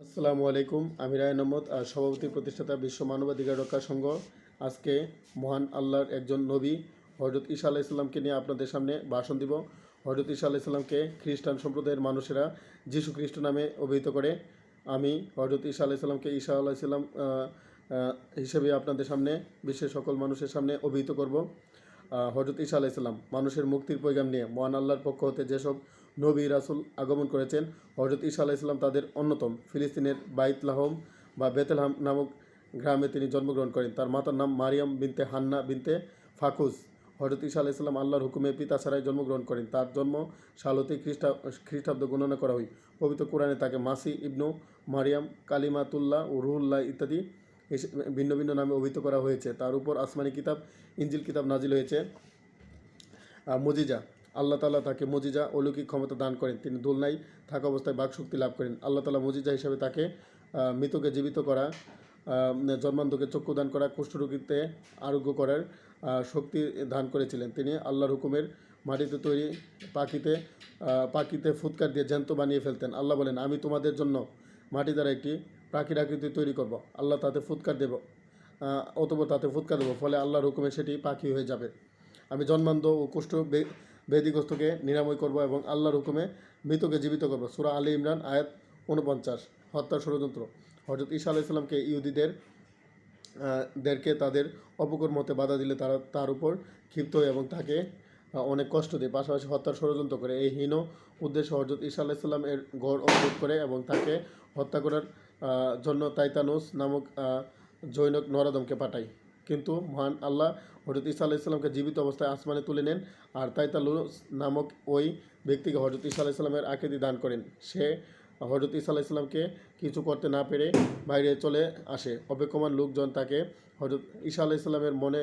আসসালামু আলাইকুম। আমি রায়ন আহমদ, সভাপতি প্রতিষ্ঠাতা বিশ্ব মানবাধিকার রক্ষা সংঘ। আজকে মহান আল্লাহর একজন নবী হজরত ঈসা আলাইসাল্লামকে নিয়ে আপনাদের সামনে ভাষণ দিব। হজরত ঈসা আলাইসাল্লামকে খ্রিস্টান সম্প্রদায়ের মানুষেরা যীশু খ্রিস্ট নামে অভিহিত করে। আমি হজরত ঈসা আলাইসাল্লামকে ঈসা আলাইসাল্লাম হিসেবে আপনাদের সামনে বিশ্বের সকল মানুষের সামনে অভিহিত করব। হজরত ঈসা আলাইসাল্লাম মানুষের মুক্তির পয়গাম নিয়ে মহান আল্লাহর পক্ষ হতে যেসব নবী রাসুল আগমন করেছেন, হজরত ঈসা আলাইসাল্লাম তাদের অন্যতম। ফিলিস্তিনের বাইতলাহম বা বেতেলহাম নামক গ্রামে তিনি জন্মগ্রহণ করেন। তার মাতার নাম মারিয়াম বিনতে হান্না বিনতে ফাকুস। হজরত ঈসা আলাইসাল্লাম আল্লাহর হুকুমে পিতা ছাড়াই জন্মগ্রহণ করেন। তার জন্ম সাল হতে খ্রিস্টাব্দ গণনা করা হয়। পবিত্র কোরআনে তাকে মাসি ইবনু মারিয়াম, কালিমাতুল্লাহ ও রুহুল্লাহ ইত্যাদি ভিন্ন ভিন্ন নামে অভিহিত করা হয়েছে। তার উপর আসমানি কিতাব ইনজিল কিতাব নাজিল হয়েছে। মুজিজা, আল্লাহ তাআলা তাকে মুজিজা অলৌকিক ক্ষমতা দান করেন। তিনি দোলনায় থাকা অবস্থায় বাকশক্তি লাভ করেন। আল্লাহ তাআলা মুজিজা হিসাবে তাকে মৃতকে জীবিত করা, জন্মান্ধকে চক্ষু দান করা, কুষ্ঠরোগীতে আরোগ্য করার শক্তি দান করেছিলেন। তিনি আল্লাহর হুকুমের মাটিতে তৈরি পাখিতে ফুৎকার দিয়ে জ্যান্ত বানিয়ে ফেলতেন। আল্লাহ বলেন, আমি তোমাদের জন্য মাটি দ্বারা একটি পাখির আকৃতি তৈরি করব। আল্লাহ তাতে ফুৎকার দেব, অতঃপর তাতে ফুৎকার দেব, ফলে আল্লাহর হুকুমে সেটি পাখি হয়ে যাবে। আমি জন্মান্ধ ও কুষ্ঠ বেদিগ্রস্তকে নিরাময় করব এবং আল্লাহর হুকুমে মৃতকে জীবিত করব। সূরা আলী ইমরান আয়াত 49। হত্যার ষড়যন্ত্র। হজরত ঈসা আলাইসাল্লামকে ইহুদিদেরকে তাদের অপকর্ম হতে বাধা দিলে তারা তার উপর ক্ষিপ্ত হয় এবং তাকে অনেক কষ্ট দেয়, পাশাপাশি হত্যার ষড়যন্ত্র করে। এই হীন উদ্দেশ্যে হজরত ঈসা আলাইসাল্লাম এর গড় অবরোধ করে এবং তাকে হত্যা করার জন্য তাইতানুস নামক জৈনক নরাদমকে পাঠায়। কিন্তু মহান আল্লাহ হজরত ঈসা আলাইসাল্লামকে জীবিত অবস্থায় আসমানে তুলে নেন আর তাইতালুস নামক ওই ব্যক্তিকে হজরত ঈসা আলাইসাল্লামের আকৃতি দান করেন। সে হজরত ঈসা আলাইসাল্লামকে কিছু করতে না পেরে বাইরে চলে আসে। অপেক্ষমান লোকজন তাকে হজরত ঈসা আলাইসাল্লামের মনে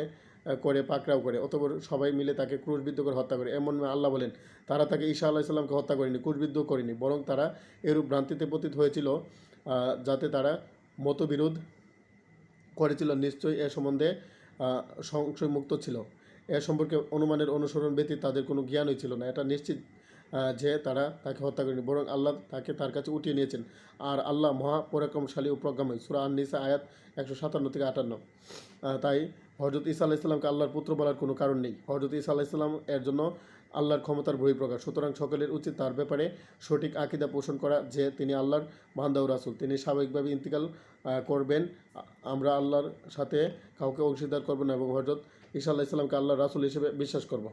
করে পাকড়াও করে, অতঃপর সবাই মিলে তাকে ক্রুশবিদ্ধ করে হত্যা করে। এমন আল্লাহ বলেন, তারা তাকে ঈসা আলাইসাল্লামকে হত্যা করেনি, ক্রুশবিদ্ধ করেনি, বরং তারা এরূপ ভ্রান্তিতে পতিত হয়েছিল যাতে তারা মতবিরোধ করেছিল। নিশ্চয়ই এ সম্বন্ধে সংশয়মুক্ত ছিল। এ সম্পর্কে অনুমানের অনুসরণ ব্যতীত তাদের কোনো জ্ঞানই ছিল না। এটা নিশ্চিত যে তারা তাকে হত্যা করেনি, বরং আল্লাহ তাকে তার কাছে উঠিয়ে নিয়েছেন। আর আল্লাহ মহাপরাক্রমশালী ও প্রজ্ঞাময়। সূরা আন-নিসা আয়াত 157 থেকে 58। তাই হজরত ঈসা আলাইসাল্লামকে আল্লাহর পুত্র বলার কোনো কারণ নেই। হজরত ঈসা আলাইসাল্লাম এর জন্য আল্লাহর ক্ষমতার বহিঃপ্রকাশ। সুতরাং সকলের উচিত তার ব্যাপারে সঠিক আকীদা পোষণ করা যে তিনি আল্লাহর বান্দা ও রাসূল। তিনি স্বাভাবিকভাবে ইন্তিকাল করবেন। আমরা আল্লাহর সাথে কাউকে অংশীদার করব না এবং হজরত ঈসা আলাইসাল্লামকে আল্লাহর রাসূল হিসেবে বিশ্বাস করব।